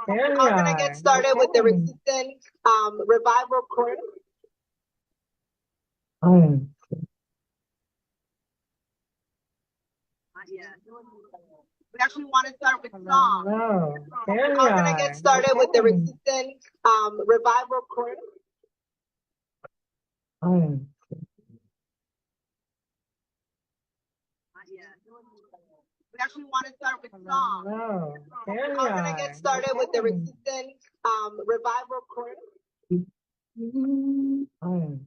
There we are gonna get started with the Resistance Revival Chorus. Oh, We actually want to start with song. hello. There we We're gonna get started with the Resistance Revival Chorus. Oh, We actually want to start with song. hello. There we We're gonna get started with the Resistance Revival Chorus. Oh,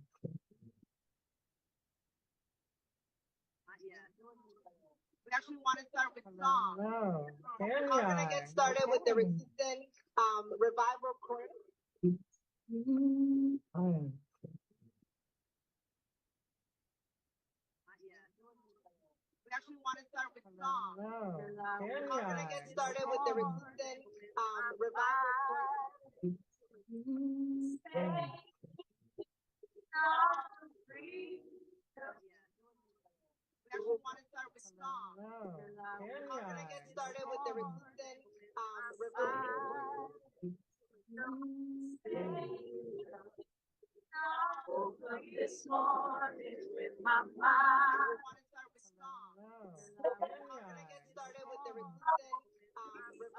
We actually want to start with song. hello. There we We're gonna get started with the Resistance Revival Chorus. Oh, We actually want to start with song. hello. There we We're gonna get started with the Resistance Revival Chorus. We actually want to start with song. There we We're gonna get started with the Resistance Revival Chorus. This morning with my We mind. want to start with song. We're gonna get started with the Resistance Revival Chorus.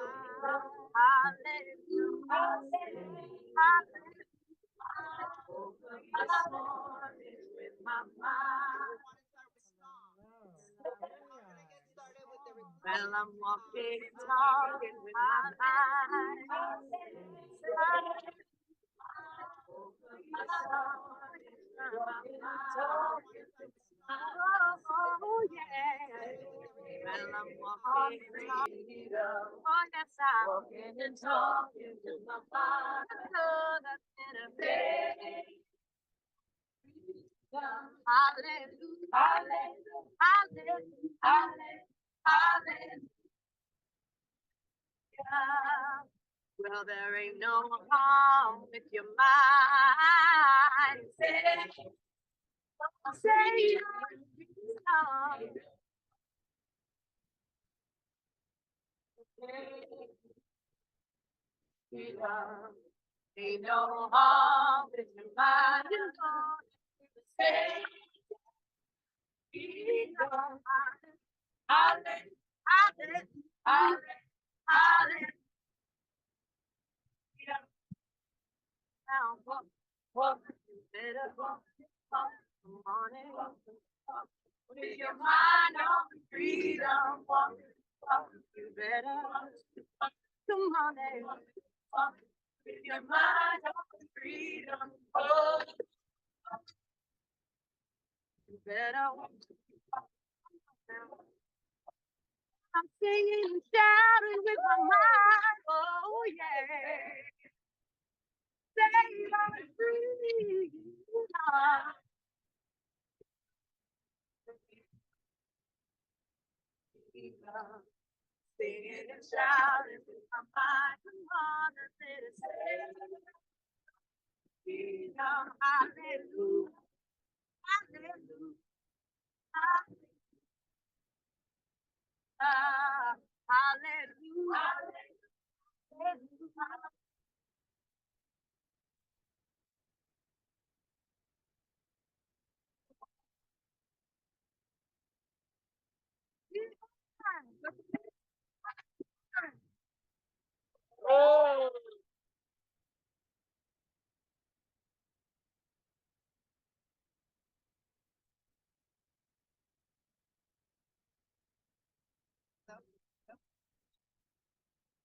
This morning with my mind. We want to start with song. We're gonna get started with the Resistance. Well, I'm walking and talking with my mind. Oh, yeah. Well, I'm walking and talking. Oh, yes, I'm walking and talking with my mind. Oh, that's in a day. Hallelujah. Hallelujah. Hallelujah. Hallelujah. Well, there ain't no harm if your mind says, say, ain't no harm if your mind say, with your mind on freedom, you better come on and with your mind on freedom, you better. I'm singing and shouting with my mind, oh yeah. Say I'm free. Singing and shouting with my mind, come on and let it say, freedom, hallelujah, hallelujah, hallelujah, hallelujah.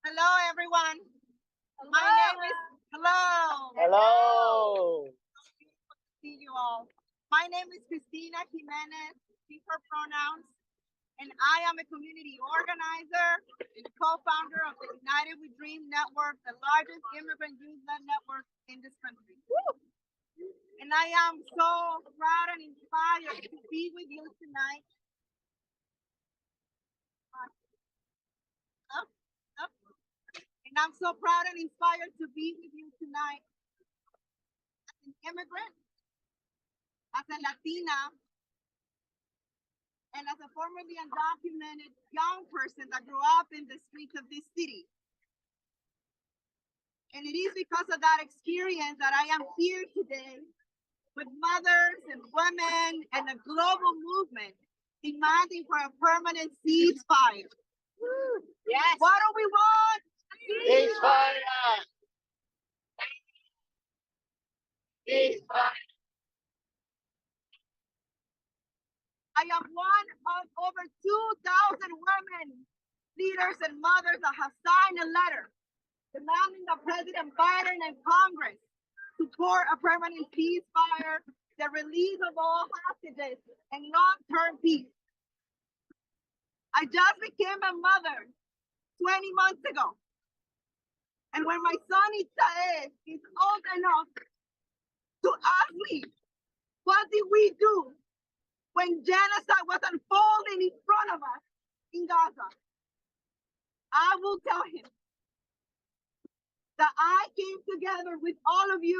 Hello, everyone. My name is hello. Hello. See you all. My name is Cristina Jimenez, she her pronouns, and I am a community organizer and co-founder of the United We Dream Network, the largest immigrant youth-led network in this country. And I am so proud and inspired to be with you tonight. And I'm so proud and inspired to be with you tonight as an immigrant, as a Latina, and as a formerly undocumented young person that grew up in the streets of this city. And it is because of that experience that I am here today with mothers and women and a global movement demanding for a permanent ceasefire. Yes. What do we want? Ceasefire! Ceasefire! I am one of over 2,000 women, leaders, and mothers that have signed a letter demanding that President Biden and Congress support a permanent ceasefire, the release of all hostages, and long-term peace. I just became a mother 20 months ago. And when my son Isael is old enough to ask me, what did we do when genocide was unfolding in front of us in Gaza? I will tell him that I came together with all of you,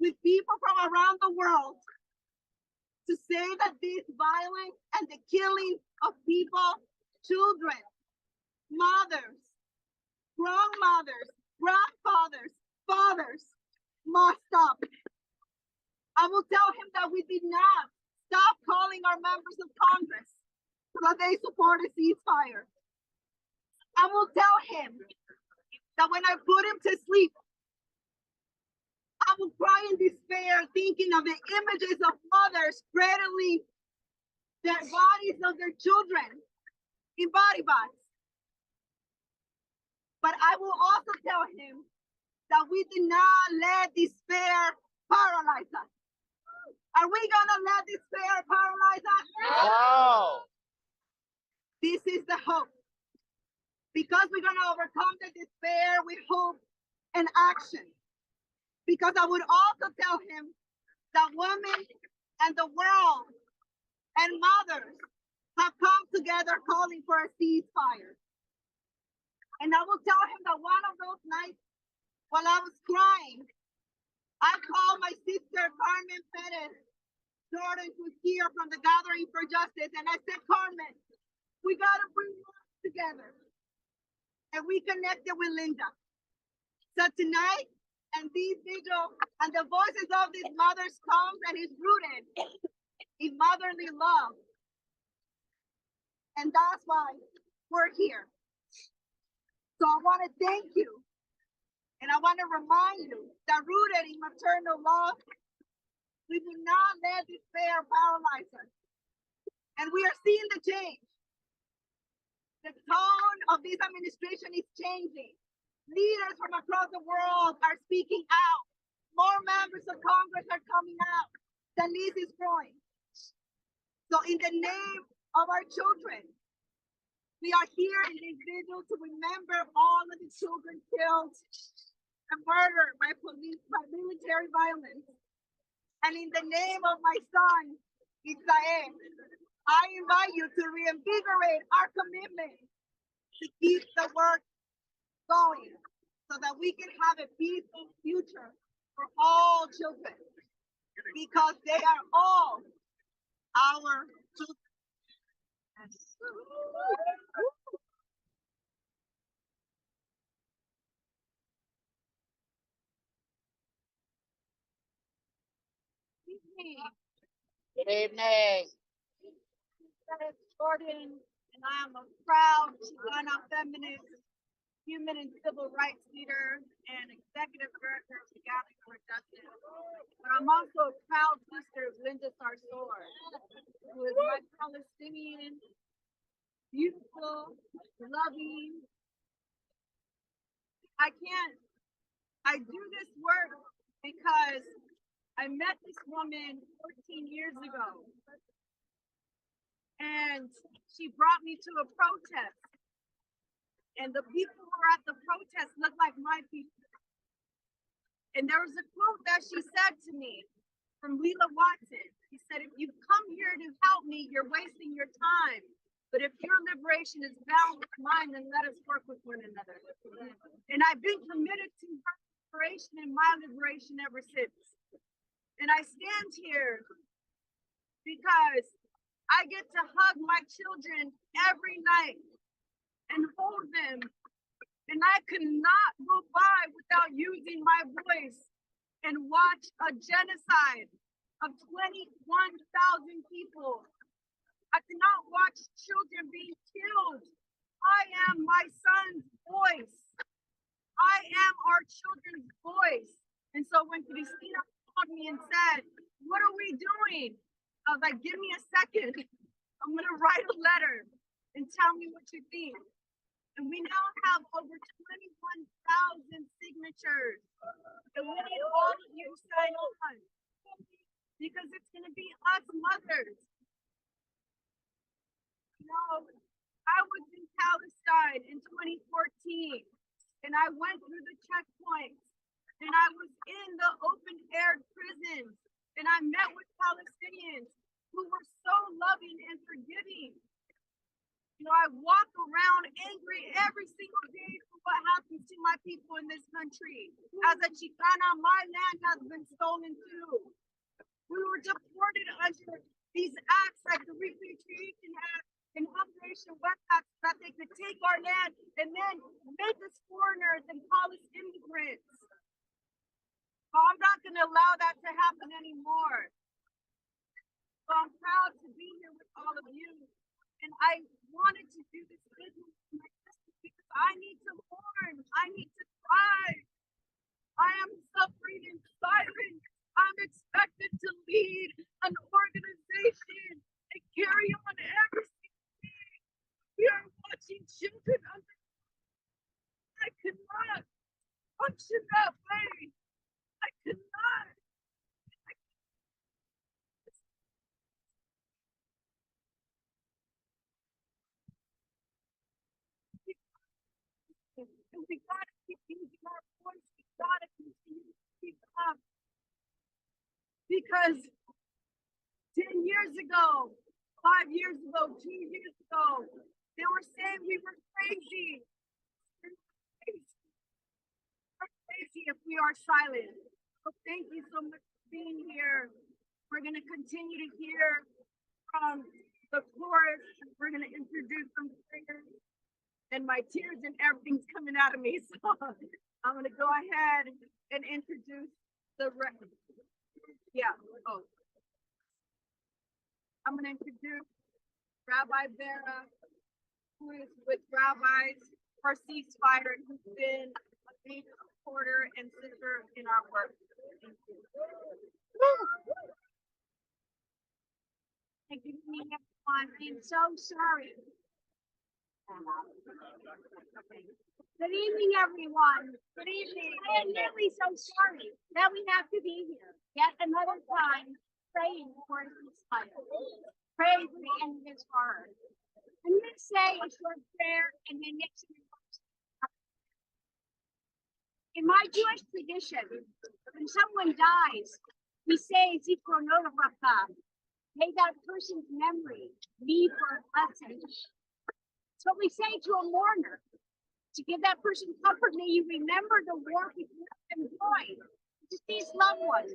with people from around the world, to say that this violence and the killing of people, children, mothers, grandmothers, grandfathers, fathers, must stop. I will tell him that we did not stop calling our members of Congress so that they support a ceasefire. I will tell him that when I put him to sleep, I will cry in despair thinking of the images of mothers cradling the bodies of their children in body bags. But I will also tell him that we did not let despair paralyze us. Are we gonna let despair paralyze us? No! This is the hope. Because we're gonna overcome the despair with hope and action. Because I would also tell him that women and the world and mothers have come together calling for a ceasefire. And I will tell him that one of those nights while I was crying, I called my sister Carmen Perez Jordan, who's here from the Gathering for Justice, and I said, Carmen, we gotta bring us together. And we connected with Linda. So tonight, and these vigil and the voices of these mothers comes and is rooted in motherly love. And that's why we're here. So I want to thank you. And I want to remind you that rooted in maternal love, we do not let despair paralyze us. And we are seeing the change. The tone of this administration is changing. Leaders from across the world are speaking out. More members of Congress are coming out. The list is growing. So in the name of our children, we are here in this vigil to remember all of the children killed and murdered by police, by military violence. And in the name of my son, Isael, I invite you to reinvigorate our commitment to keep the work going so that we can have a peaceful future for all children, because they are all our children. Good evening. Jordan, and I am a proud Chicana feminist, human and civil rights leader, and executive director of the Gathering for Justice. But I'm also a proud sister of Linda Sarsour, who is my Palestinian, beautiful, loving. I do this work because I met this woman 14 years ago. And she brought me to a protest. And the people who were at the protest looked like my people. And there was a quote that she said to me from Leela Watson. She said, if you come here to help me, you're wasting your time. But if your liberation is bound with mine, then let us work with one another. And I've been committed to her liberation and my liberation ever since. And I stand here because I get to hug my children every night and hold them And I could not go by without using my voice and watch a genocide of 21,000 people. I could not watch children being killed. I am my son's voice. I am our children's voice. And so when Cristina called me and said, "What are we doing?" I was like, "Give me a second. I'm going to write a letter and tell me what you think." And we now have over 21,000 signatures. And we need all of you to sign on because it's going to be us mothers. You know, I was in Palestine in 2014 and I went through the checkpoints and I was in the open air prisons and I met with Palestinians who were so loving and forgiving. You know, I walk around angry every single day for what happens to my people in this country. As a Chicana, my land has been stolen too. We were deported under these acts like the Repatriation Act and Operation West Act that they could take our land and then make us foreigners and call us immigrants. But I'm not going to allow that to happen anymore. So I'm proud to be here with all of you. And I wanted to do this business with my sister because I need to mourn. I need to cry. I am suffering in silence. I'm expected to lead an organization and carry on every single day. We are watching children under. I cannot function that way. I cannot. And we gotta keep using our voice. We gotta continue to speak up. Because 10 years ago, 5 years ago, 2 years ago, they were saying we were crazy. We're crazy if we are silent. So thank you so much for being here. We're going to continue to hear from the chorus. We're going to introduce some singers. And my tears and everything's coming out of me. So I'm going to go ahead and introduce the record. Yeah. Oh. I'm going to introduce Rabbi Vera, who is with Rabbis for Ceasefire, who's been a major supporter and sister in our work. Thank you. Good evening, everyone. I'm so sorry. Good evening, everyone. Good evening. I am really so sorry that we have to be here yet another time praying for this fire. Pray for the end of this horror. I'm going to say a short prayer and then Nixon remarks. In my Jewish tradition, when someone dies, we say Zikrono Levracha. May that person's memory be for a blessing. So we say to a mourner, to give that person comfort, may you remember the war you have enjoyed, just these loved ones.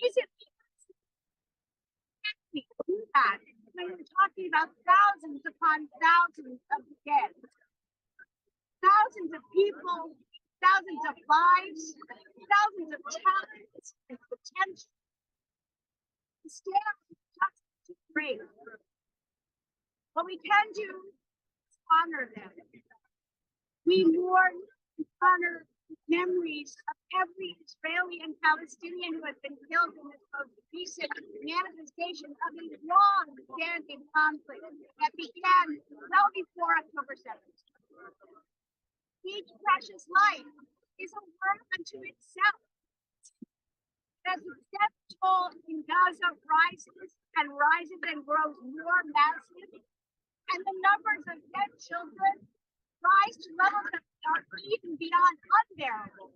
Is it we do that when we're talking about thousands upon thousands of dead, thousands of people, thousands of lives, thousands of talents and potential. Instead of just to pray, what we can do is honor them. We mourn and honor memories of every Israeli and Palestinian who has been killed in this most recent manifestation of a long-standing conflict that began well before October 7th. Each precious life is a work unto itself. As the death toll in Gaza rises and grows more massive, and the numbers of dead children rise to levels that are even beyond unbearable.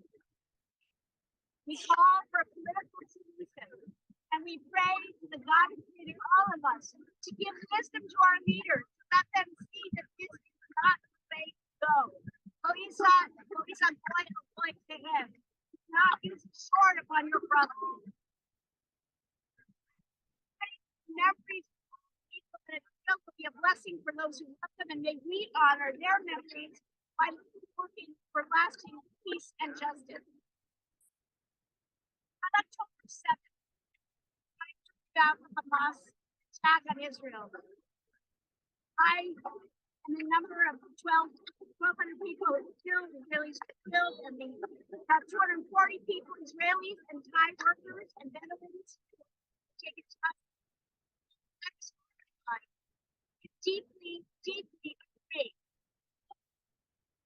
We call for a political solution, and we pray to the God who created all of us to give wisdom to our leaders, to let them see that this is not the way to go. Police point to him. Not use a sword upon your brother. Memories people that will be a blessing for those who love them, and may we honor their memories by working for lasting peace and justice. On October 7th, I took down the Hamas attack on Israel. I and a number of 1,200 people killed, Israelis killed, and they have 240 people, Israelis and Thai workers and veterans, taken to deeply, deeply afraid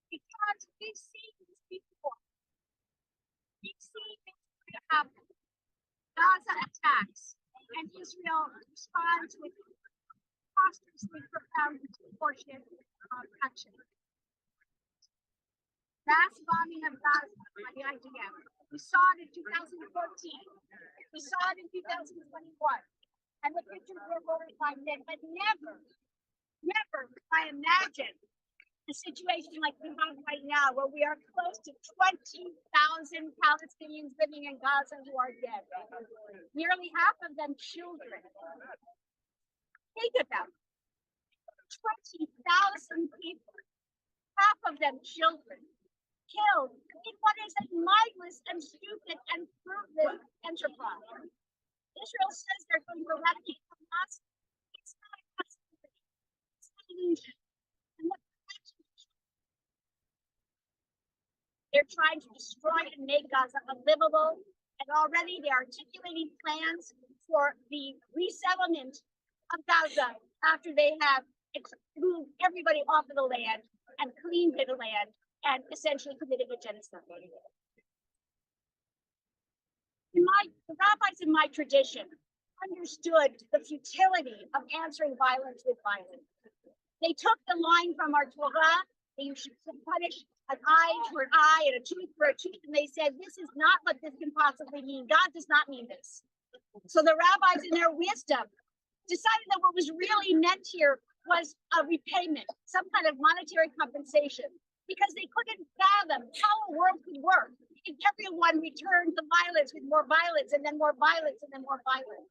because we've seen this before. We've seen things happen. Gaza attacks, and Israel responds with monstrously profound proportionate action. Mass bombing of Gaza by the IDF. We saw it in 2014. We saw it in 2021. And the pictures were horrifying then, but never could I imagine a situation like we have right now, where we are close to 20,000 Palestinians living in Gaza who are dead. Nearly half of them children. Think about it. 20,000 people, half of them children, killed in what is a mindless and stupid and fruitless enterprise. Israel says they're going to eradicate Hamas. It's not a possibility. It's an illusion. And they're trying to destroy and make Gaza unlivable. And already they're articulating plans for the resettlement of Gaza after they have moved everybody off of the land and cleaned the land and essentially committed a genocide. The rabbis in my tradition understood the futility of answering violence with violence. They took the line from our Torah that you should punish an eye for an eye and a tooth for a tooth, and they said, this is not what this can possibly mean. God does not mean this. So the rabbis, in their wisdom, decided that what was really meant here was a repayment, some kind of monetary compensation, because they couldn't fathom how a world could work if everyone returned the violence with more violence and then more violence and then more violence.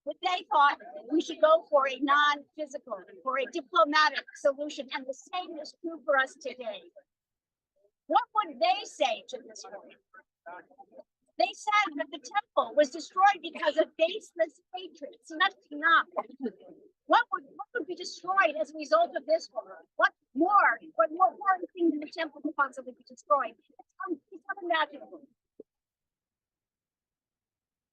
But they thought we should go for a non-physical, for a diplomatic solution, and the same is true for us today. What would they say to this point? They said that the temple was destroyed because of baseless hatred. See, that's enough. What would be destroyed as a result of this war? What more important thing than the temple could possibly be destroyed? It's unimaginable.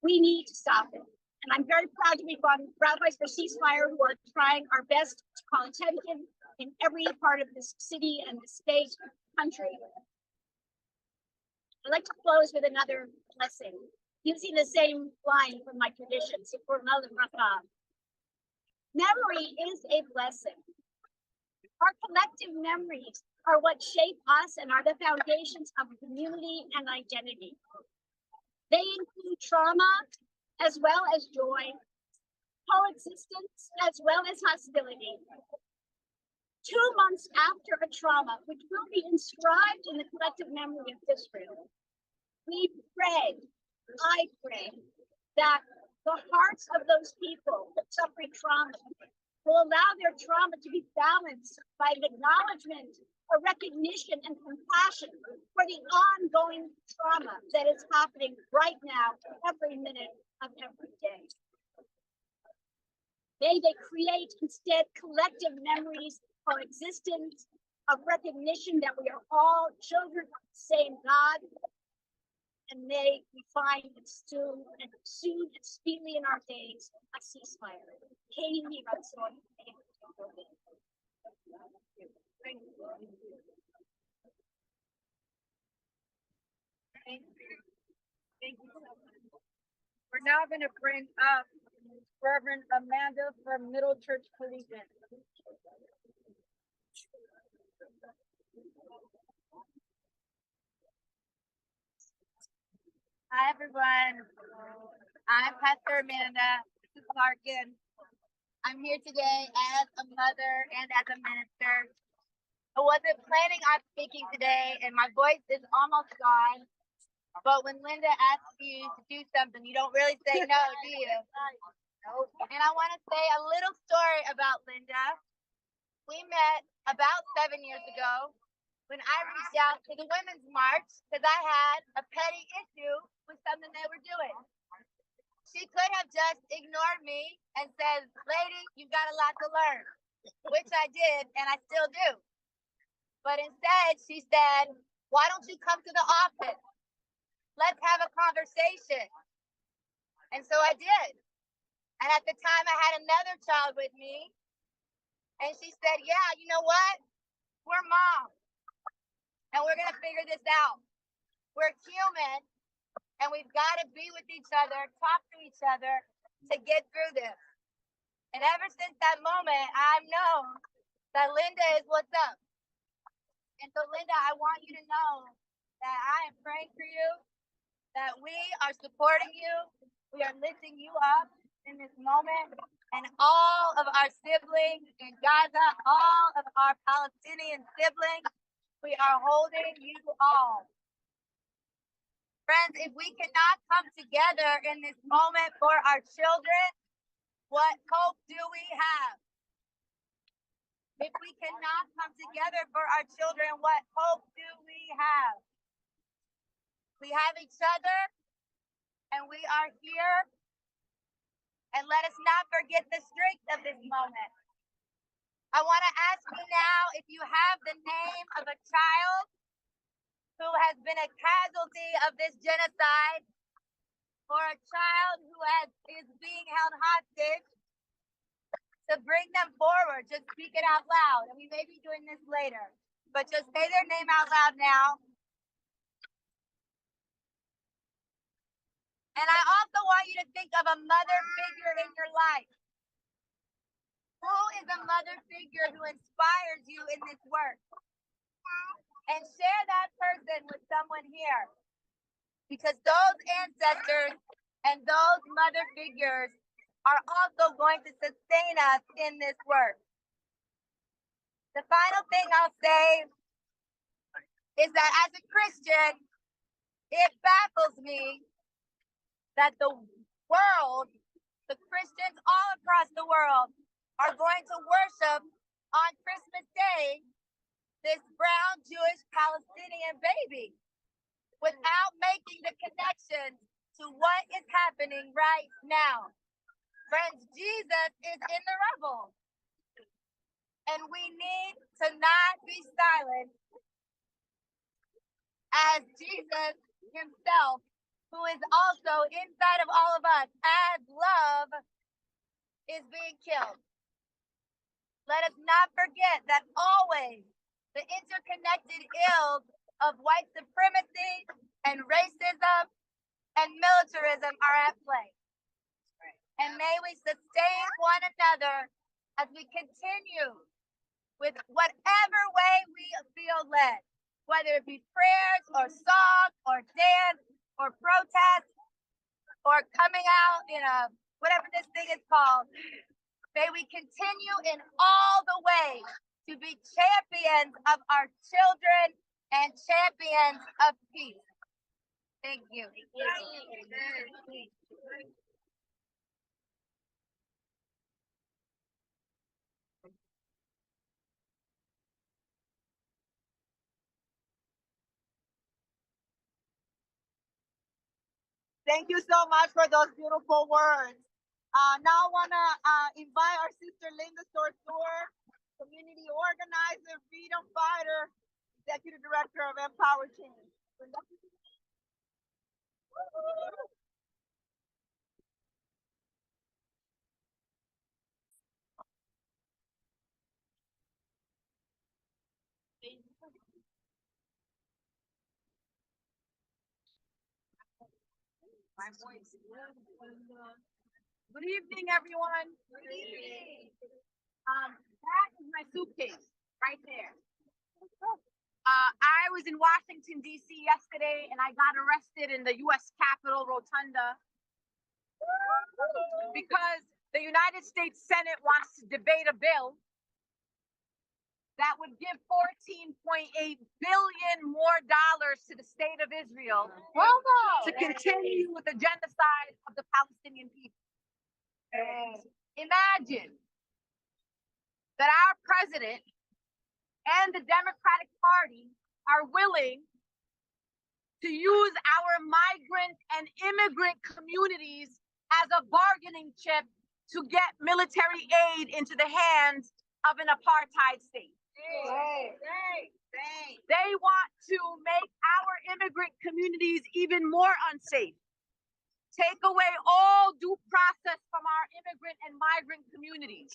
We need to stop it. And I'm very proud to be on Rabbis for Ceasefire, who are trying our best to call attention in every part of this city and the state, country. I'd like to close with another blessing, using the same line from my tradition. Memory is a blessing. Our collective memories are what shape us and are the foundations of community and identity. They include trauma as well as joy, coexistence as well as hostility. 2 months after a trauma, which will be inscribed in the collective memory of Israel, we pray, I pray, that the hearts of those people suffering trauma will allow their trauma to be balanced by an acknowledgement, a recognition, and compassion for the ongoing trauma that is happening right now, every minute of every day. May they create instead collective memories, coexistence, of recognition that we are all children of the same God, and may we find it soon and speedily in our days a ceasefire. Thank you so much. We're now going to bring up Reverend Amanda from Middle Church Collegiate. Hi, everyone. I'm Pastor Amanda. This is Larkin. I'm here today as a mother and as a minister. I wasn't planning on speaking today, and my voice is almost gone. But when Linda asks you to do something, you don't really say no, do you? Nope. And I want to say a little story about Linda. We met about 7 years ago when I reached out to the Women's March because I had a petty issue with something they were doing. She could have just ignored me and said, lady, you've got a lot to learn, which I did, and I still do. But instead, she said, why don't you come to the office? Let's have a conversation. And so I did. And at the time, I had another child with me. And she said, yeah, you know what? We're moms. And we're going to figure this out. We're human. And we've got to be with each other, talk to each other to get through this. And ever since that moment, I've known that Linda is what's up. And so, Linda, I want you to know that I am praying for you, that we are supporting you. We are lifting you up in this moment. And all of our siblings in Gaza, all of our Palestinian siblings, we are holding you all. Friends, if we cannot come together in this moment for our children, what hope do we have? If we cannot come together for our children, what hope do we have? We have each other, and we are here. And let us not forget the strength of this moment. I want to ask you now if you have the name of a child who has been a casualty of this genocide, or a child who is being held hostage, to bring them forward. Just speak it out loud. And we may be doing this later, but just say their name out loud now. And I also want you to think of a mother figure in your life. Who is a mother figure who inspires you in this work? And share that person with someone here. Because those ancestors and those mother figures are also going to sustain us in this work. The final thing I'll say is that as a Christian, it baffles me that the world, the Christians all across the world, are going to worship on Christmas Day this brown Jewish Palestinian baby without making the connection to what is happening right now. Friends, Jesus is in the rubble. And we need to not be silent as Jesus himself, who is also inside of all of us, as love is being killed. Let us not forget that always the interconnected ills of white supremacy and racism and militarism are at play. And may we sustain one another as we continue with whatever way we feel led, whether it be prayers or song or dance or protest or coming out in a whatever this thing is called. May we continue in all the ways to be champions of our children and champions of peace. Thank you. Thank you so much for those beautiful words. Now I want to invite our sister Linda Sortur, community organizer, freedom fighter, executive director of Empower Change. Linda? My voice. Good evening, everyone. Good evening. That is my suitcase right there. I was in Washington, D.C. yesterday, and I got arrested in the U.S. Capitol Rotunda because the United States Senate wants to debate a bill that would give $14.8 billion more to the state of Israel to continue with the genocide of the Palestinian people. Imagine that our president and the Democratic Party are willing to use our migrant and immigrant communities as a bargaining chip to get military aid into the hands of an apartheid state. They want to make our immigrant communities even more unsafe. Take away all due process from our immigrant and migrant communities.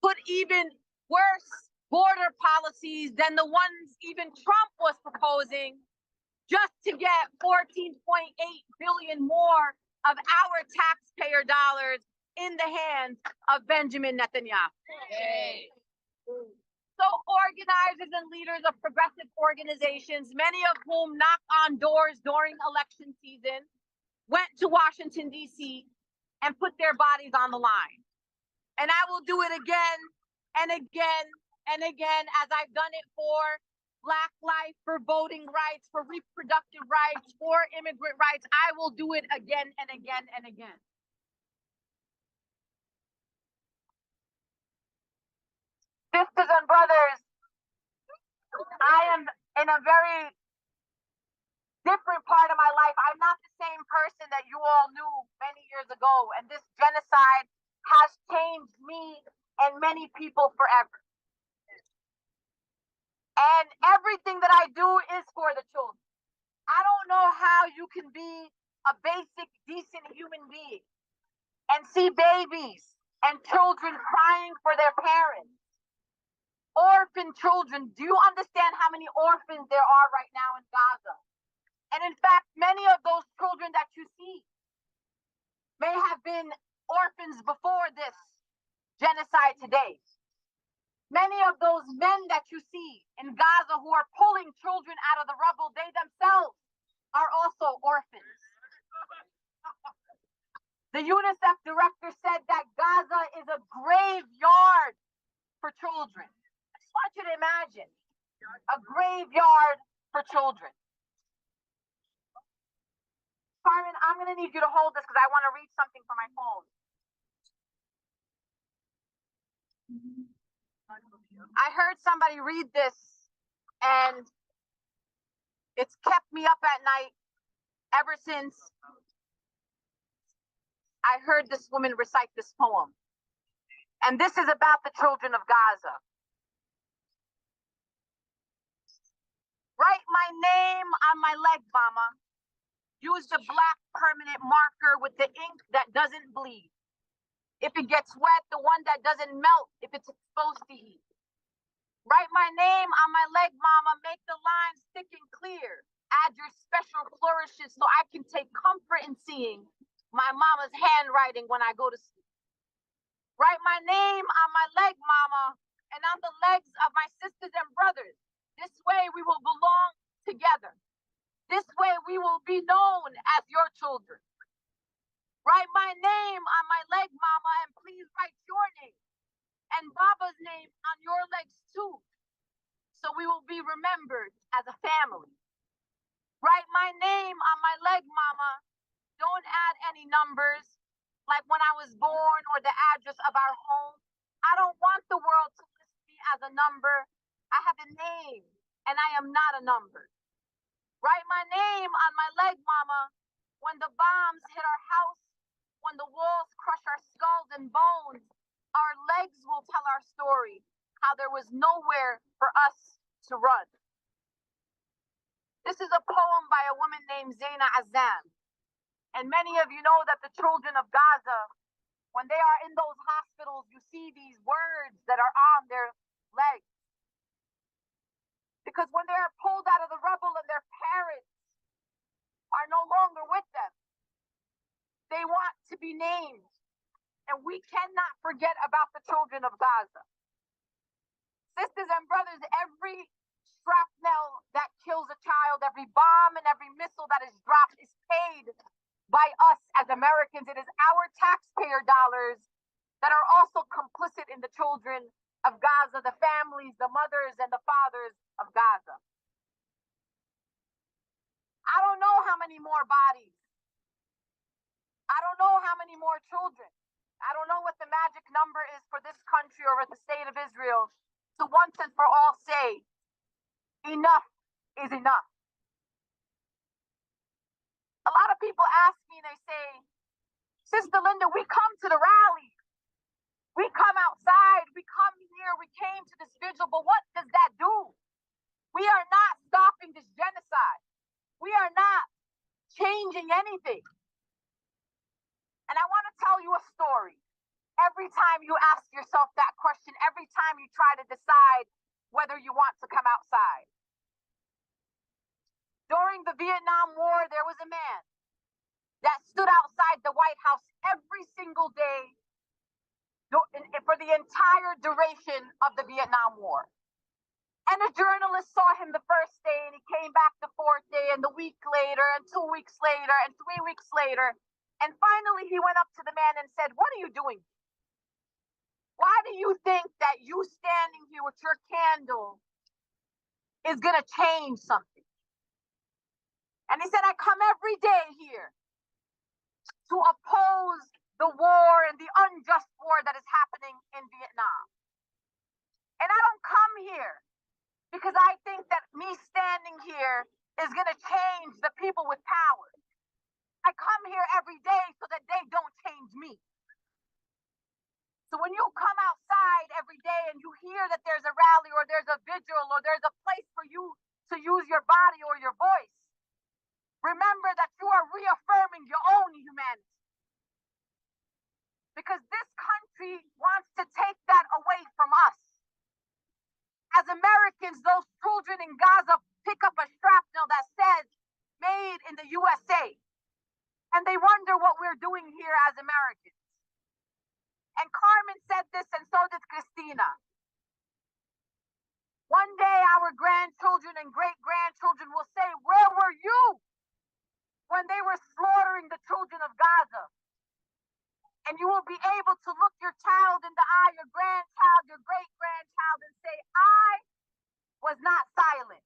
Put even worse border policies than the ones even Trump was proposing, just to get 14.8 billion more of our taxpayer dollars in the hands of Benjamin Netanyahu. So organizers and leaders of progressive organizations, many of whom knocked on doors during election season, went to Washington, D.C. and put their bodies on the line. And I will do it again and again and again, as I've done it for Black life, for voting rights, for reproductive rights, for immigrant rights. I will do it again and again and again. Sisters and brothers, I am in a very different part of my life. I'm not the same person that you all knew many years ago, and this genocide has changed me and many people forever. And everything that I do is for the children. I don't know how you can be a basic, decent human being and see babies and children crying for their parents. Orphan children. Do you understand how many orphans there are right now in Gaza? And in fact, many of those children that you see may have been orphans before this genocide today. Many of those men that you see in Gaza who are pulling children out of the rubble, they themselves are also orphans. The UNICEF director said that Gaza is a graveyard for children. I just want you to imagine a graveyard for children. Carmen, I'm going to need you to hold this because I want to read something from my phone. I heard somebody read this and it's kept me up at night ever since I heard this woman recite this poem. And this is about the children of Gaza. Write my name on my leg, mama. Use the black permanent marker with the ink that doesn't bleed. If it gets wet, the one that doesn't melt if it's exposed to heat. Write my name on my leg, mama. Make the lines thick and clear. Add your special flourishes so I can take comfort in seeing my mama's handwriting when I go to sleep. Write my name on my leg, mama, and on the legs of my sisters and brothers. This way we will belong together. This way we will be known as your children. Write my name on my leg, mama, and please write your name and Baba's name on your legs too, so we will be remembered as a family. Write my name on my leg, mama. Don't add any numbers, like when I was born or the address of our home. I don't want the world to list me as a number. I have a name, and I am not a number. Write my name on my leg, mama. When the bombs hit our house, when the walls crush our skulls and bones, our legs will tell our story, how there was nowhere for us to run. This is a poem by a woman named Zaina Azam. And many of you know that the children of Gaza, when they are in those hospitals, you see these words that are on their legs. Because when they are pulled out of the rubble and their parents are no longer with them, they want to be named. And we cannot forget about the children of Gaza. Sisters and brothers, every shrapnel that kills a child, every bomb and every missile that is dropped is paid by us as Americans. It is our taxpayer dollars that are also complicit in the children of Gaza, the families, the mothers, and the fathers of Gaza. I don't know how many more bodies. I don't know how many more children. I don't know what the magic number is for this country or for the state of Israel to once and for all say, enough is enough. A lot of people ask me, they say, Sister Linda, we come to the rally. We come outside, we come here, we came to this vigil, but what does that do? We are not stopping this genocide. We are not changing anything. And I want to tell you a story. Every time you ask yourself that question, every time you try to decide whether you want to come outside. During the Vietnam War, there was a man that stood outside the White House every single day for the entire duration of the Vietnam War. And a journalist saw him the first day, and he came back the fourth day, and the week later, and 2 weeks later, and 3 weeks later. And finally, he went up to the man and said, "What are you doing? Why do you think that you standing here with your candle is going to change something?" And he said, "I come every day here to oppose the war and the unjust war that is happening in Vietnam. And I don't come here because I think that me standing here is going to change the people with power. I come here every day so that they don't change me. So when you come outside every day and you hear that there's a rally or there's a vigil or there's a place for you to use your body or your voice, remember that you are reaffirming your own humanity. Because this country wants to take that away from us. As Americans, those children in Gaza pick up a shrapnel that says, "Made in the USA." And they wonder what we're doing here as Americans. And Carmen said this, and so did Christina. One day our grandchildren and great-grandchildren will say, "Where were you when they were slaughtering the children of Gaza?" And you will be able to look your child in the eye, your grandchild, your great-grandchild, and say, "I was not silent.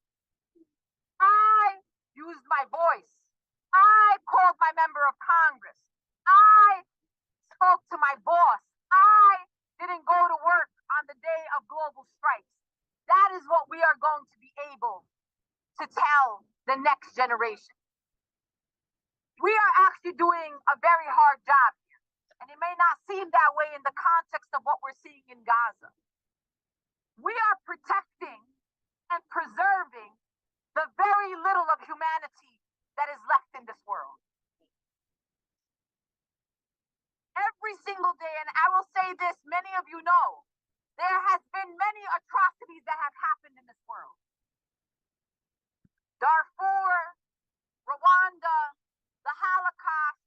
I used my voice. I called my member of Congress. I spoke to my boss. I didn't go to work on the day of global strikes." That is what we are going to be able to tell the next generation. We are actually doing a very hard job here. And it may not seem that way in the context of what we're seeing in Gaza. We are protecting and preserving the very little of humanity that is left in this world. Every single day, and I will say this, many of you know, there has been many atrocities that have happened in this world. Darfur, Rwanda, the Holocaust,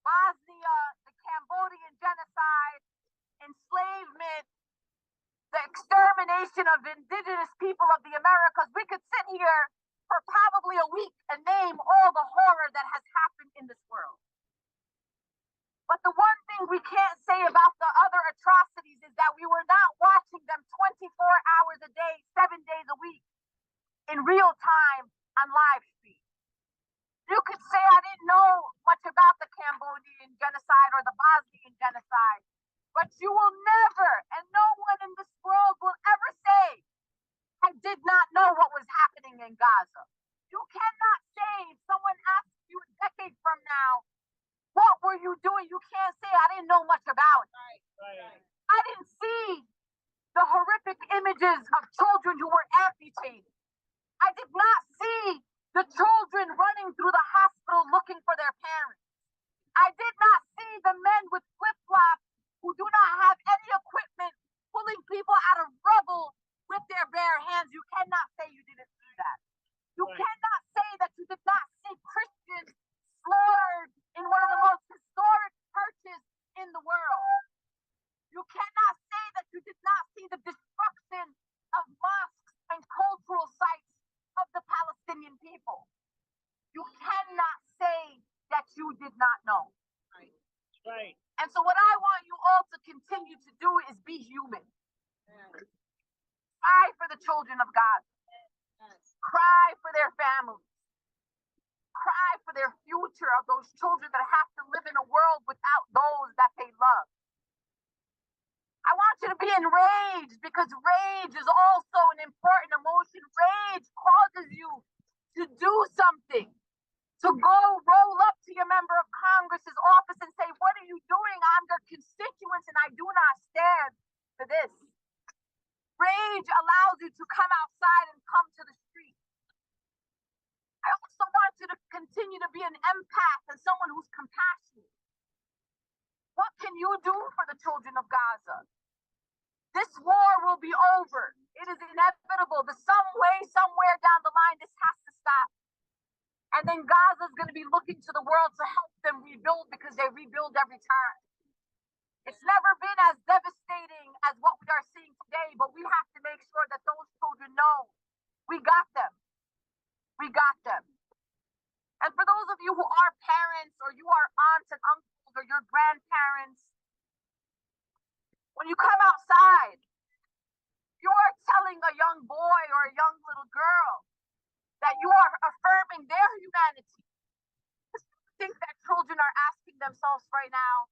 Bosnia, the Cambodian genocide, enslavement, the extermination of indigenous people of the Americas. We could sit here for probably a week and name all the horror that has happened in this world. But the one thing we can't say about the other atrocities is that we were not watching them 24 hours a day, 7 days a week, in real time on live stream. You could say I didn't know much about the Cambodian genocide or the Bosnian genocide, but you will never, and no one in this world will ever say, "I did not know what was happening in Gaza." You cannot say, if someone asks you a decade from now, "What were you doing?" You can't say, "I didn't know much about it." Right. I didn't see the horrific images of children who were amputated. I did not see the children running through the hospital looking for their parents. I did not see the men with flip-flops who do not have any equipment pulling people out of rubble with their bare hands. You cannot say you didn't see that. You cannot say that you did not see Christians slaughtered in one of the most historic churches in the world. You cannot say that you did not see the destruction of mosques and cultural sites of the Palestinian people. You cannot say that you did not know. Right. And so what I want you all to continue to do is be human. Cry for the children of God. Cry for their families. Cry for their future of those children that have to live in a world without those that they love. I want want you to be enraged because rage is also an important emotion. Rage causes you to do something, to go roll up to your member of Congress's office and say, what are you doing? I'm your constituent and I do not stand for this. Rage allows you to come outside and come to the street. I also want you to continue to be an empath and someone who's compassionate. What can you do for the children of Gaza? This war will be over. It is inevitable. Some way, somewhere down the line, this has to stop. And then Gaza is going to be looking to the world to help them rebuild because they rebuild every time. It's never been as devastating as what we are seeing today, but we have to make sure that those children know we got them. We got them. And for those of you who are parents or you are aunts and uncles or your grandparents, when you come outside, you are telling a young boy or a young little girl that you are affirming their humanity. I think that children are asking themselves right now,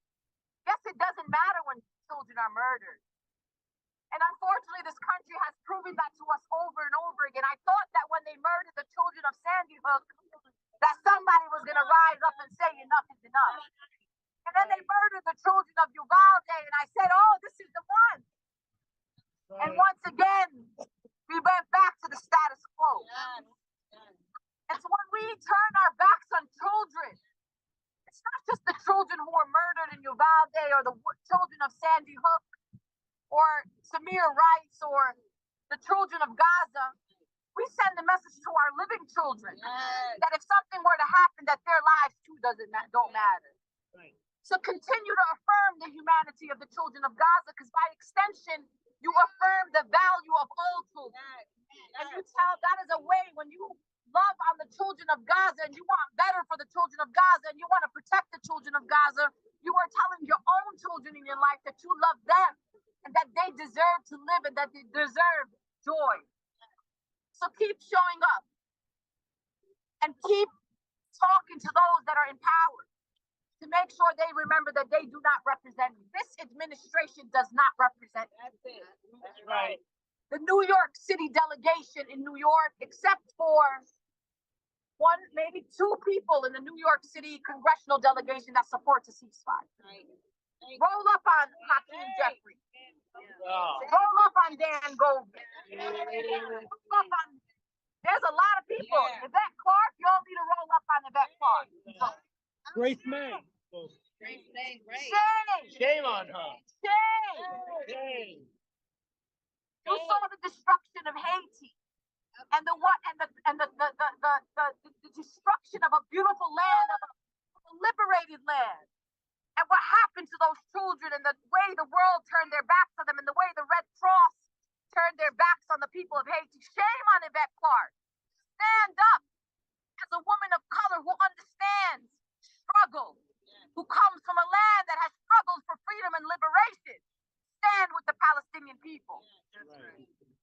yes, it doesn't matter when children are murdered. And unfortunately, this country has proven that to us over and over again. I thought that when they murdered the children of Sandy Hook, that somebody was going to rise up and say enough is enough. And then they murdered the children of Uvalde, and I said, oh, this is the one. And once again, we went back to the status quo. And so when we turn our backs on children, it's not just the children who were murdered in Uvalde or the children of Sandy Hook or Samir Rice or the children of Gaza. We send a message to our living children that if something were to happen, that their lives too don't matter. So continue to affirm the humanity of the children of Gaza, because by extension, you affirm the value of all children. And you tell that is a way when you love on the children of Gaza and you want better for the children of Gaza and you want to protect the children of Gaza, you are telling your own children in your life that you love them and that they deserve to live and that they deserve joy. So keep showing up and keep talking to those that are in power to make sure they remember that they do not represent you. This administration does not represent you. That's right. The New York City delegation in New York, except for one, maybe two people in the New York City congressional delegation that supports a ceasefire. Roll up on Hakeem Jeffries. Roll up on Dan Goldman. There's a lot of people. Yvette Clark, you all need to roll up on Yvette Clark. Grace May. Shame on her. Shame. You saw the destruction of Haiti and the destruction of a beautiful land, of a liberated land. And what happened to those children and the way the world turned their backs on them and the way the Red Cross turned their backs on the people of Haiti. Shame on Yvette Clark. Stand up as a woman of color who understands struggle, who comes from a land that has struggled for freedom and liberation. Stand with the Palestinian people.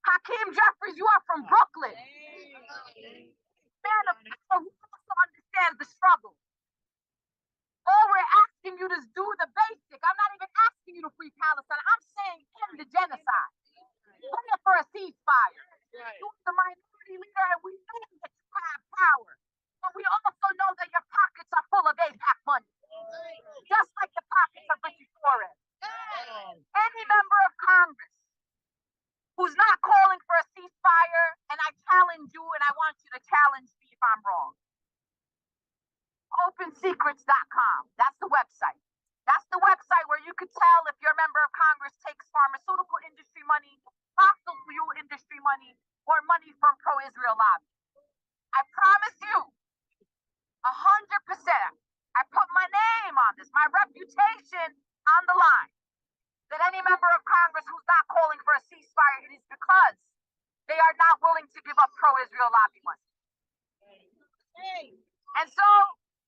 Hakeem Jeffries, you are from Brooklyn. Man of color who also understands the struggle. All we're asking you to do the basic. I'm not even asking you to free Palestine. I'm saying end the genocide. Pray for a ceasefire. You're the minority leader, and we know that you have power. But we also know that your pockets are full of AIPAC money. Just like the pockets of Ricky Torres. Any member of Congress who's not calling for a ceasefire, and I challenge you, and I want you to challenge me if I'm wrong. OpenSecrets.com. That's the website. That's the website where you could tell if your member of Congress takes pharmaceutical industry money, fossil fuel industry money, or money from pro-Israel lobby. I promise you, 100%, I put my name on this, my reputation on the line, that any member of Congress who's not calling for a ceasefire, it is because they are not willing to give up pro-Israel lobby money. And so,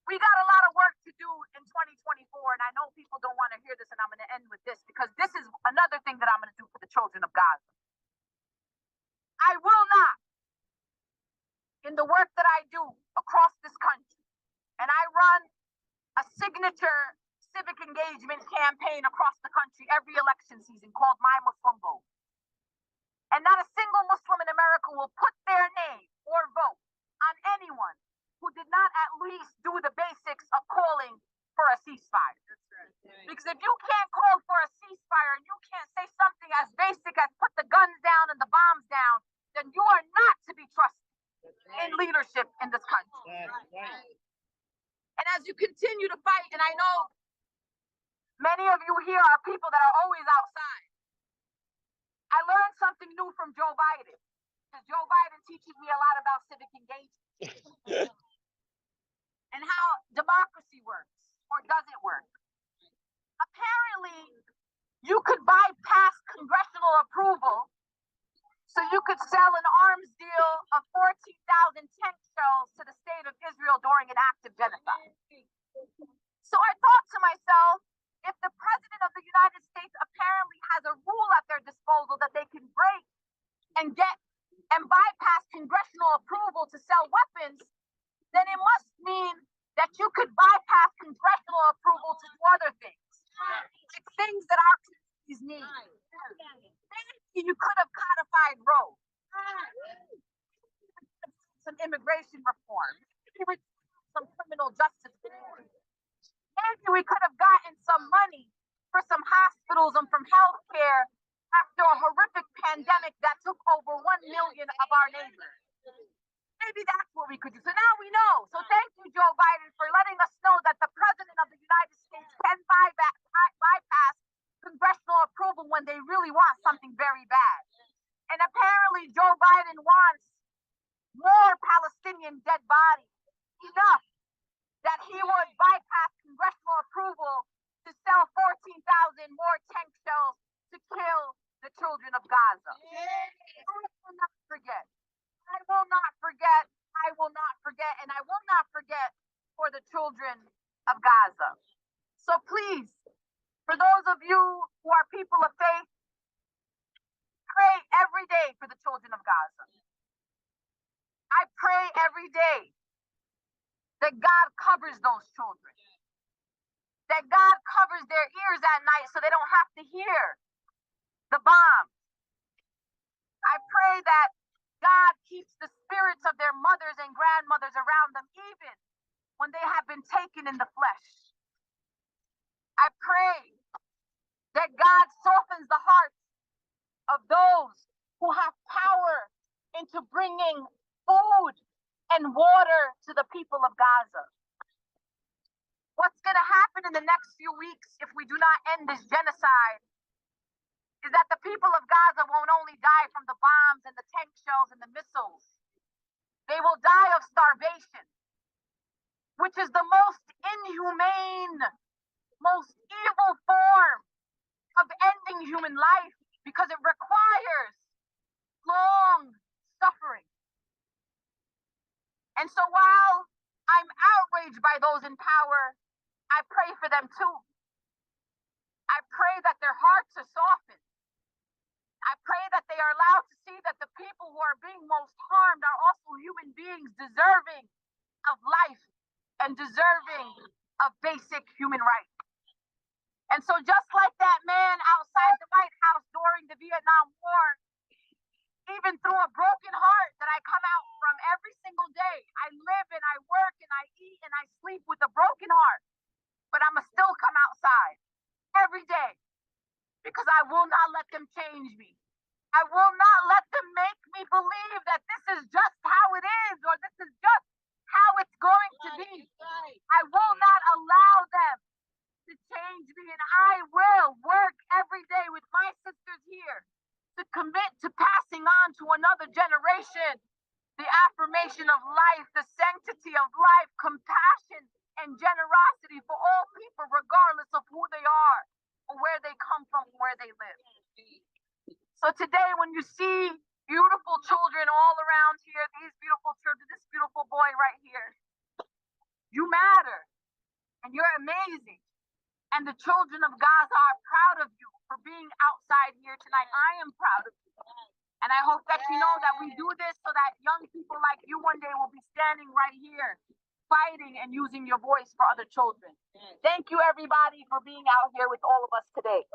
we got a lot of work to do in 2024, and I know people don't want to hear this, and I'm going to end with this, because this is another thing that I'm going to do for the children of Gaza. I will not, in the work that I do across this country, and I run a signature civic engagement campaign across the country every election season called My Muslim Vote. And not a single Muslim in America will put their name or vote on anyone who did not at least do the basics of calling for a ceasefire. Because if you can't call for a ceasefire and you can't say something as basic as put the guns down and the bombs down, then you are not to be trusted in leadership in this country. And as you continue to fight, and I know many of you here are people that are always outside, I learned something new from Joe Biden, because Joe Biden teaches me a lot about civic engagement and how democracy works, or does it work? Apparently, you could bypass congressional approval so you could sell an arms deal of 14,000 tank shells to the state of Israel during an act of genocide. So I thought to myself, if the president of the United States apparently has a rule at their disposal that they can break and get and bypass congressional approval to sell weapons, then it must mean that you could bypass congressional approval to do other things, like things that our communities need. Maybe you could have codified Roe, some immigration reform, maybe some criminal justice reform. Maybe we could have gotten some money for some hospitals and from healthcare after a horrific pandemic that took over 1 million of our neighbors. Maybe that's what we could do. So now we know. So thank you, Joe Biden, for letting us know that the president of the United States can bypass congressional approval when they really want something very bad. And apparently Joe Biden wants more Palestinian dead bodies, enough that he would bypass congressional approval to sell 14,000 more tank shells to kill the children of Gaza. I will not forget. I will not forget. I will not forget. And I will not forget for the children of Gaza. So please, for those of you who are people of faith, pray every day for the children of Gaza. I pray every day that God covers those children, that God covers their ears at night so they don't have to hear the bombs. I pray that God keeps the spirits of their mothers and grandmothers around them even when they have been taken in the flesh. I pray that God softens the hearts of those who have power into bringing food and water to the people of Gaza. What's going to happen in the next few weeks if we do not end this genocide is that the people of Gaza won't only die from the bombs and the tank shells and the missiles. They will die of starvation, which is the most inhumane, most evil form of ending human life because it requires long suffering. And so while I'm outraged by those in power, I pray for them too. I pray that their hearts are softened. I pray that they are allowed to see that the people who are being most harmed are also human beings deserving of life and deserving of basic human rights. And so just like that man outside the White House during the Vietnam War, even through a broken heart that I come out from every single day, I live and I work and I eat and I sleep with a broken heart, but I'ma still come outside every day because I will not let them change me. I will not let them make me believe that this is just how it is or this is just how it's going to be. I will not allow them to change me, and I will work every day with my sisters here to commit to passing on to another generation the affirmation of life, the sanctity of life, compassion and generosity for all people, regardless of who they are or where they come from, where they live. So today, when you see beautiful children all around here, these beautiful children, this beautiful boy right here, you matter and you're amazing. And the children of Gaza are proud of you for being outside here tonight. I am proud of you. And I hope that you know that we do this so that young people like you one day will be standing right here fighting and using your voice for other children. Thank you, everybody, for being out here with all of us today.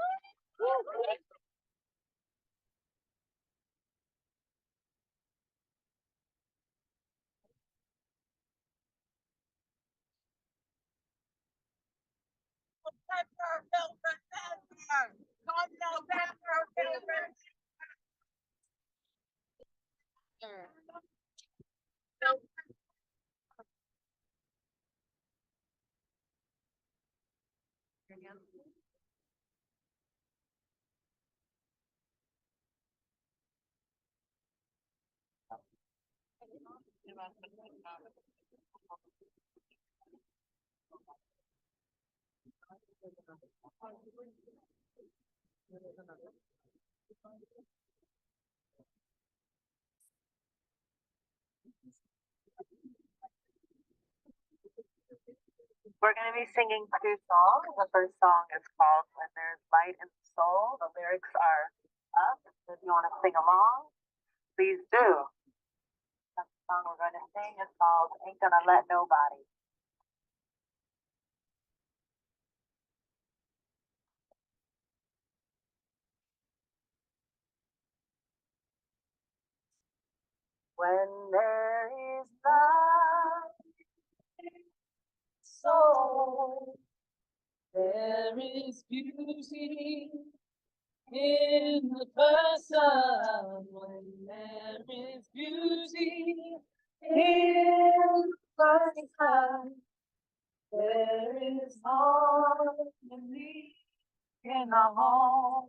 We're going to be singing two songs. The first song is called When There's Light in the Soul. The lyrics are up. If you want to sing along, please do. The song we're going to sing is called Ain't Gonna Let Nobody. When there is light in the soul, There is beauty in the person. When there is beauty in the person, there is harmony in the home.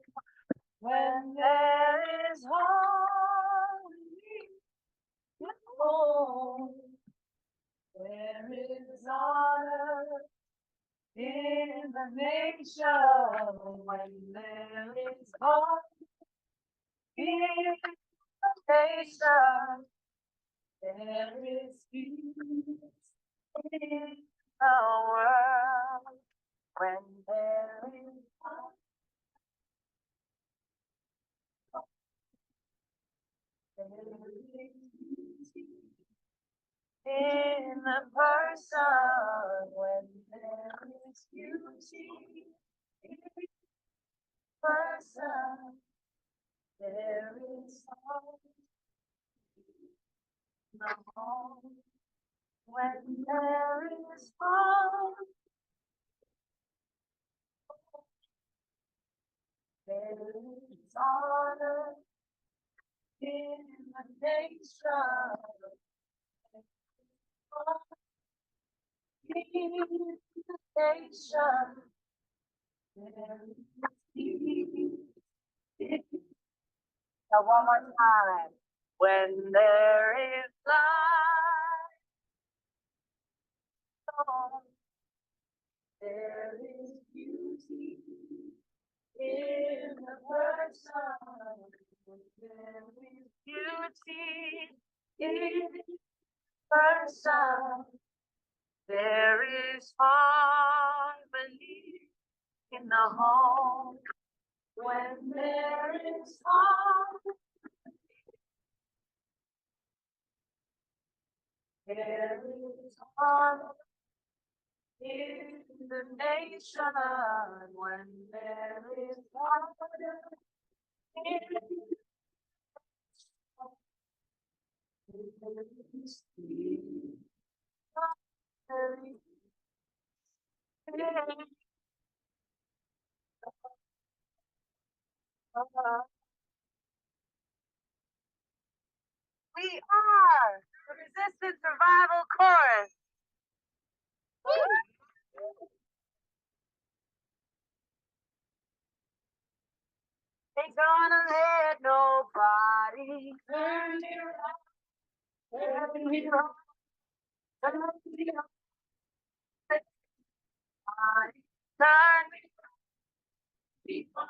When there is harmony in the home, there is honor in the nation. When there is heart in the nation, there is peace in the world. When there is heart, there is beauty in the person. When there is beauty in the person, there is hope in the home. When there is hope, there is honor in the nation. In the nation, there is peace. Now one more time. When there is light, there is beauty in the person. There is beauty in the person. There is harmony in the home. When there is harmony, there is harmony in the nation. When there is harmony in the nation, there is peace. There is peace. We are the Resistance Survival Chorus. Ain't gonna let nobody turn me around, turn me around, turn me around, turn me around.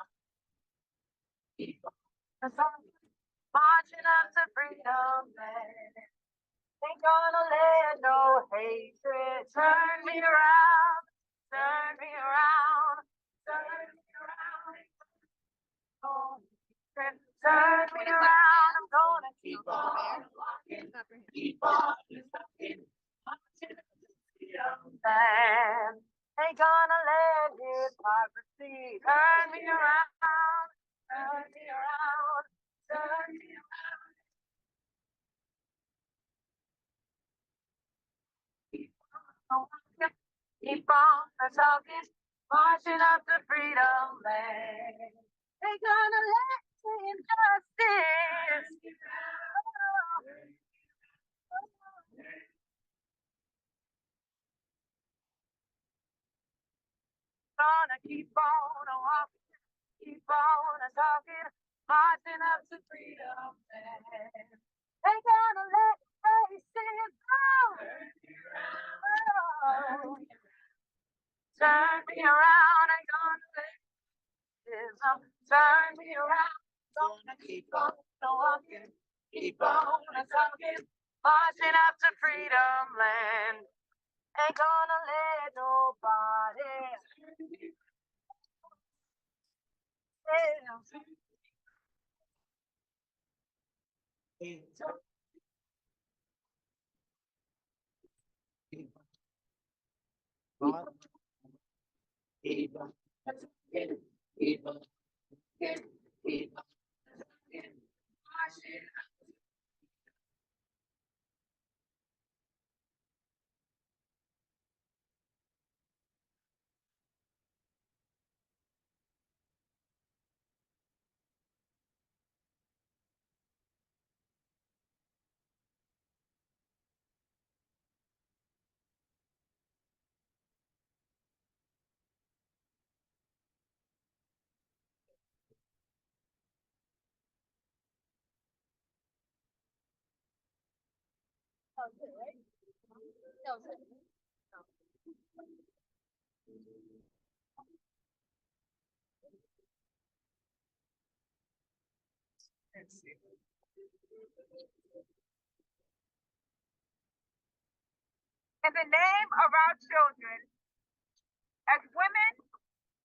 Cause I'm marching up to freedom land. Ain't gonna let no hatred turn me around, turn me around, turn me around. Oh, turn me around, I'm gonna keep on walking, keep on walking. land. Ain't gonna let hypocrisy turn me around, turn me around, turn me around. Keep on talking, marching up to freedom land. Ain't gonna let injustice. Gonna keep on walking, keep on talking, marching up to freedom land. Ain't gonna let racism turn me around. Ain't gonna let racism turn me around. Gonna keep on walking, keep on talking, marching up to freedom land. Ain't gonna let nobody in the name of our children, as women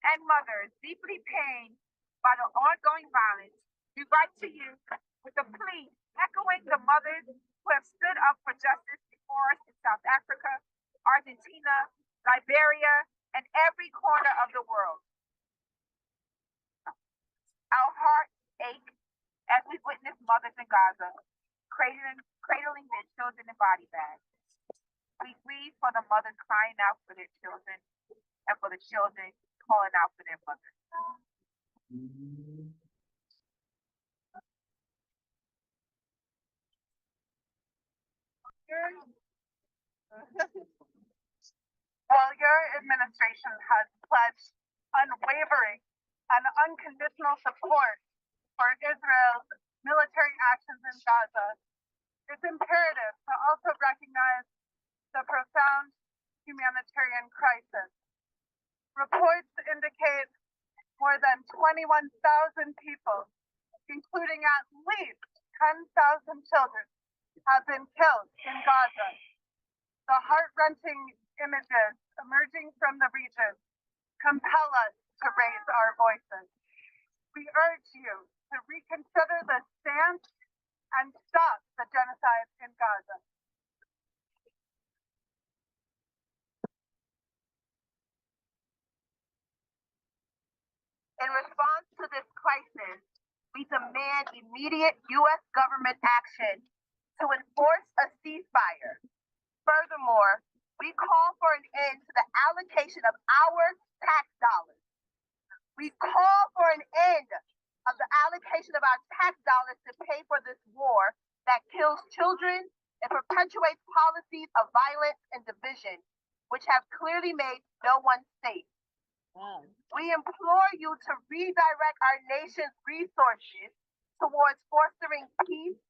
and mothers deeply pained by the ongoing violence, we write to you with a plea echoing the mothers who have stood up for justice before us in South Africa, Argentina, Liberia, and every corner of the world. Our hearts ache as we witness mothers in Gaza cradling their children in body bags. We grieve for the mothers crying out for their children and for the children calling out for their mothers. While your administration has pledged unwavering and unconditional support for Israel's military actions in Gaza, it's imperative to also recognize the profound humanitarian crisis. Reports indicate more than 21,000 people, including at least 10,000 children, have been killed in Gaza. The heart-wrenching images emerging from the region compel us to raise our voices. We urge you to reconsider the stance and stop the genocide in Gaza. In response to this crisis, we demand immediate U.S. government action to enforce a ceasefire. Furthermore, we call for an end to the allocation of our tax dollars. We call for an end of the allocation of our tax dollars to pay for this war that kills children and perpetuates policies of violence and division, which have clearly made no one safe. We implore you to redirect our nation's resources towards fostering peace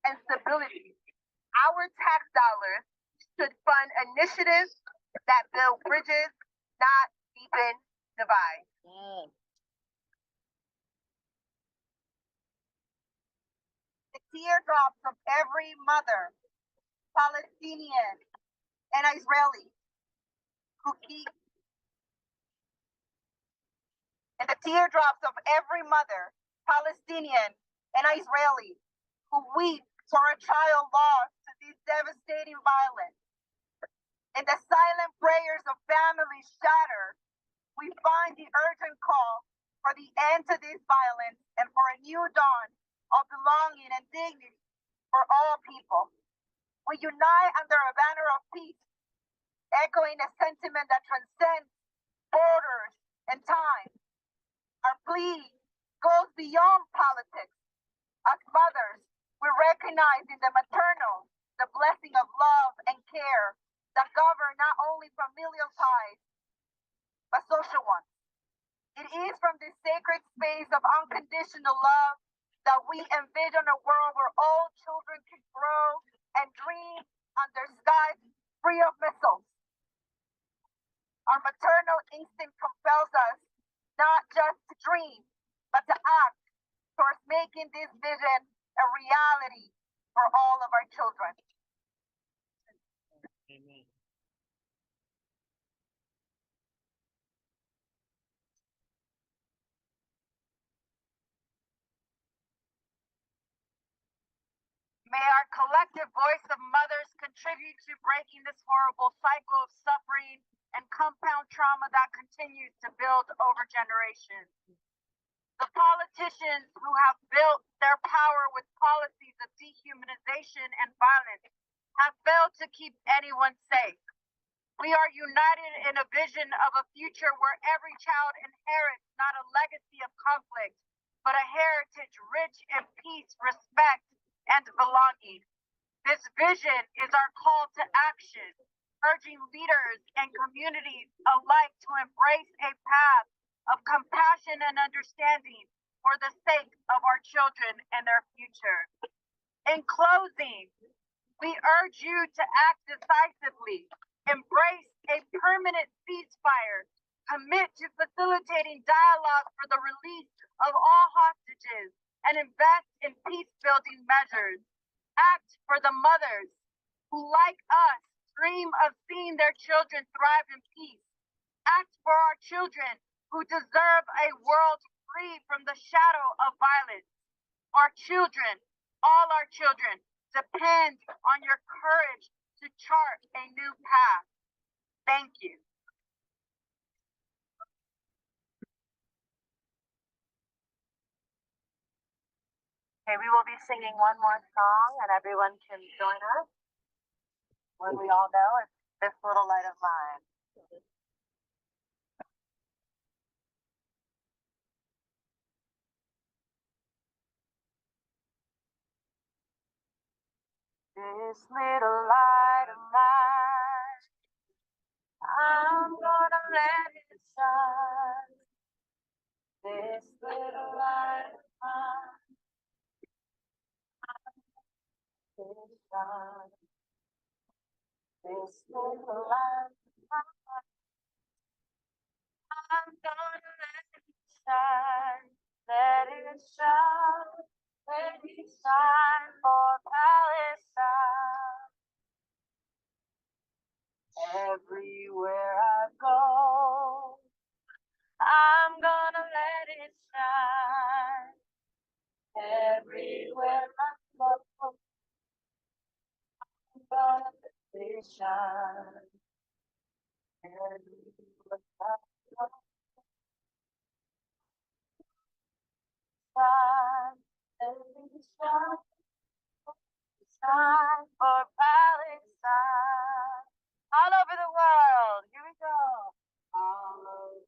and stability. Our tax dollars should fund initiatives that build bridges, not deepen divides. The teardrops of every mother, Palestinian and Israeli, who keep and the teardrops of every mother, Palestinian and Israeli, who weep for a child lost to this devastating violence. In the silent prayers of families shattered, we find the urgent call for the end to this violence and for a new dawn of belonging and dignity for all people. We unite under a banner of peace, echoing a sentiment that transcends borders and time. Our plea goes beyond politics. As mothers, we recognize in the maternal the blessing of love and care that govern not only familial ties, but social ones. It is from this sacred space of unconditional love that we envision a world where all children can grow and dream under skies free of missiles. Our maternal instinct compels us not just to dream, but to act towards making this vision a reality for all of our children. Amen. May our collective voice of mothers contribute to breaking this horrible cycle of suffering and compound trauma that continues to build over generations. The politicians who have built their power with policies of dehumanization and violence have failed to keep anyone safe. We are united in a vision of a future where every child inherits not a legacy of conflict, but a heritage rich in peace, respect, and belonging. This vision is our call to action, urging leaders and communities alike to embrace a path of compassion and understanding for the sake of our children and their future. In closing, we urge you to act decisively, embrace a permanent ceasefire, commit to facilitating dialogue for the release of all hostages, and invest in peace-building measures. Act for the mothers who, like us, dream of seeing their children thrive in peace. Act for our children who deserve a world free from the shadow of violence. Our children, all our children, depend on your courage to chart a new path. Thank you. Okay, we will be singing one more song and everyone can join us. When we all know it's This Little Light of Mine. This little light of mine, I'm gonna let it shine. This little light of mine, let it shine. This little light of mine, I'm gonna let it shine. Let it shine. Let it shine for Palestine. Everywhere I go, I'm gonna let it shine. Everywhere I go, I'm gonna let it shine. Everywhere I go, shine. Let it shine. Shine for Palestine. All over the world. Here we go. All over.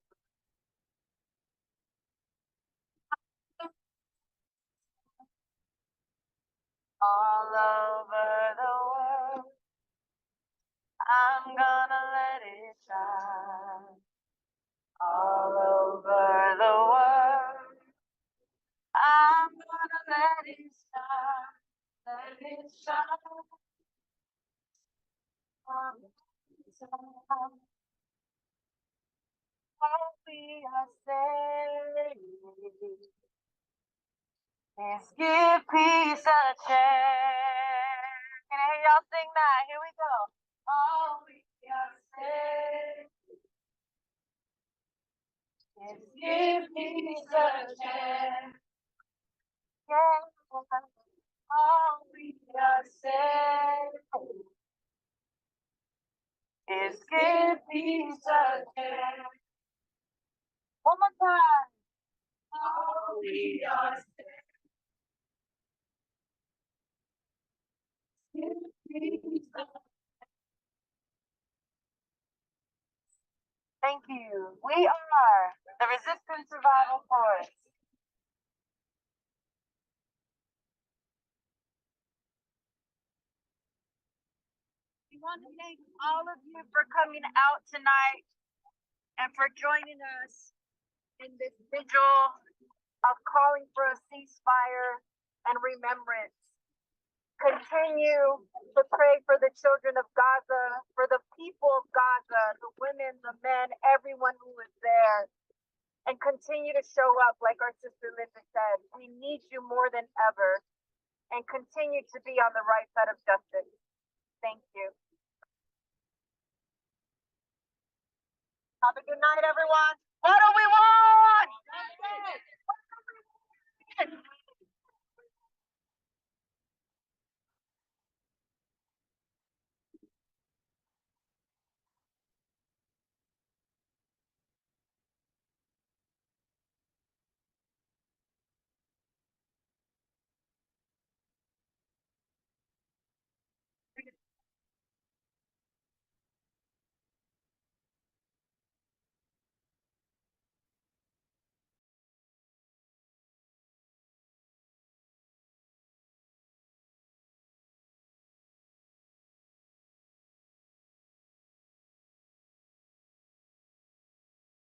All over the world, I'm gonna let it shine. All over the world, I'm gonna let it shine. Let it shine. All we are saying is give peace a chance. Can I hear y'all sing that? Here we go. All we are saying is give peace a chance. Yeah. All we are saying peace again. One more time. All we are Thank you. We are the Resistance Survival Force. We want to thank all of you for coming out tonight and for joining us in this vigil of calling for a ceasefire and remembrance. Continue to pray for the children of Gaza, for the people of Gaza, the women, the men, everyone who is there. And continue to show up, like our sister Linda said. We need you more than ever. And continue to be on the right side of justice. Thank you. Have a good night, everyone. What do we want?